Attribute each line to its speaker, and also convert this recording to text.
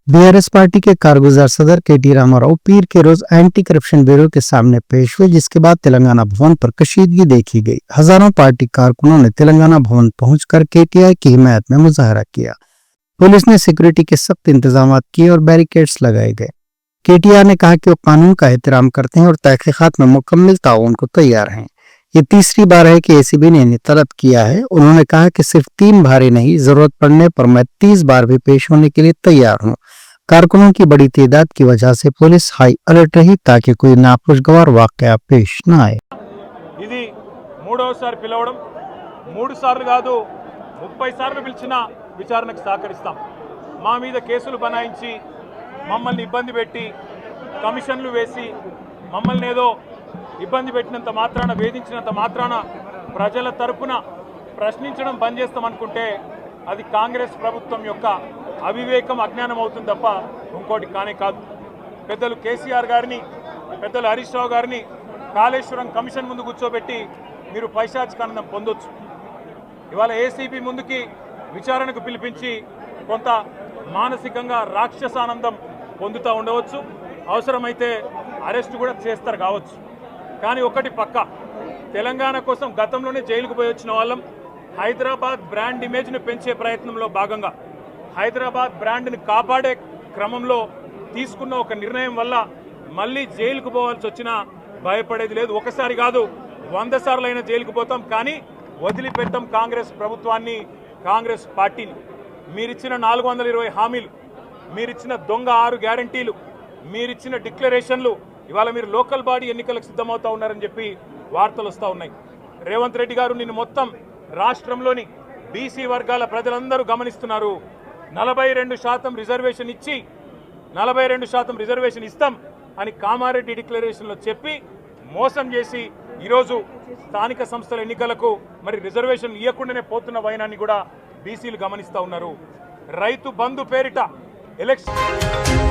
Speaker 1: BRS party के कारगुजार सदर केटी रामाराव पीर के रोज एंटी करप्शन ब्यूरो के सामने पेश हुए, जिसके बाद तेलंगाना भवन पर कशीदगी देखी गई। हजारों पार्टी कारकुनों ने तेलंगाना भवन पहुंचकर केटीआई की हिमायत में मुजाहरा किया। पुलिस ने सिक्योरिटी के सख्त इंतजाम किए और बैरिकेड्स लगाए गए। केटीआई ने कहा कि वो कानून का एहतराम करते हैं और तहकीकात में मुकम्मल ताउन को तैयार हैं। ये तीसरी बार है कि एसीबी ने इन्हें तलब किया है। उन्होंने कहा कि सिर्फ 3 बार ही नहीं, जरूरत पड़ने पर मैं 30 बार भी पेश होने के लिए तैयार हूँ। कारकुनों की बड़ी तादाद की वजह से पुलिस हाई अलर्ट रही ताकि कोई नाखुशगवार वाकया पेश न आए।
Speaker 2: ఇది మూడోసారి పిలవడం, 3 సార్లు కాదు 30 సార్లు పిలిచినా విచారణకు సహకరిస్తాం. మా మీద కేసులు బనాయించి మమ్మల్ని ఇబ్బంది పెట్టి కమిషన్లు వేసి మమ్మల్ని ఏదో ఇబ్బంది పెట్టినంత మాత్రాన, వేధించినంత మాత్రాన ప్రజల తరపున ప్రశ్నించడం బంద్ చేస్తామనుకుంటే అది కాంగ్రెస్ ప్రభుత్వం యొక్క అవివేకం, అజ్ఞానం అవుతుంది తప్ప ఇంకోటి కానే కాదు. పెద్దలు కేసీఆర్ గారిని, పెద్దలు హరీష్ రావు గారిని కాళేశ్వరం కమిషన్ ముందు కూర్చోబెట్టి మీరు పైశాచికానందం పొందొచ్చు. ఇవాళ ఏసీబీ ముందుకి విచారణకు పిలిపించి కొంత మానసికంగా రాక్షసానందం పొందుతూ ఉండవచ్చు. అవసరమైతే అరెస్ట్ కూడా చేస్తారు కావచ్చు. కానీ ఒకటి పక్క, తెలంగాణ కోసం గతంలోనే జైలుకు పోయి వచ్చిన వాళ్ళం. హైదరాబాద్ బ్రాండ్ ఇమేజ్ని పెంచే ప్రయత్నంలో భాగంగా హైదరాబాద్ బ్రాండ్ని కాపాడే క్రమంలో తీసుకున్న ఒక నిర్ణయం వల్ల మళ్ళీ జైలుకు పోవాల్సి వచ్చినా భయపడేది లేదు. ఒకసారి కాదు 100 సార్లు అయినా జైలుకు పోతాం, కానీ వదిలిపెట్టాం కాంగ్రెస్ ప్రభుత్వాన్ని, కాంగ్రెస్ పార్టీని. మీరిచ్చిన 420 హామీలు, మీరిచ్చిన దొంగ 6 గ్యారంటీలు, మీరిచ్చిన డిక్లరేషన్లు, ఇవాళ మీరు లోకల్ బాడీ ఎన్నికలకు సిద్ధమవుతా ఉన్నారని చెప్పి వార్తలు వస్తూ ఉన్నాయి. రేవంత్ రెడ్డి గారు నిన్ను మొత్తం రాష్ట్రంలోని బీసీ వర్గాల ప్రజలందరూ గమనిస్తున్నారు. 42% రిజర్వేషన్ ఇచ్చి 42% రిజర్వేషన్ ఇస్తాం అని కామారెడ్డి డిక్లరేషన్లో చెప్పి మోసం చేసి ఈరోజు స్థానిక సంస్థల ఎన్నికలకు మరి రిజర్వేషన్ ఇవ్వకుండానే పోతున్న వైనాన్ని కూడా బీసీలు గమనిస్తూ ఉన్నారు. రైతు బంధు పేరిట ఎలక్షన్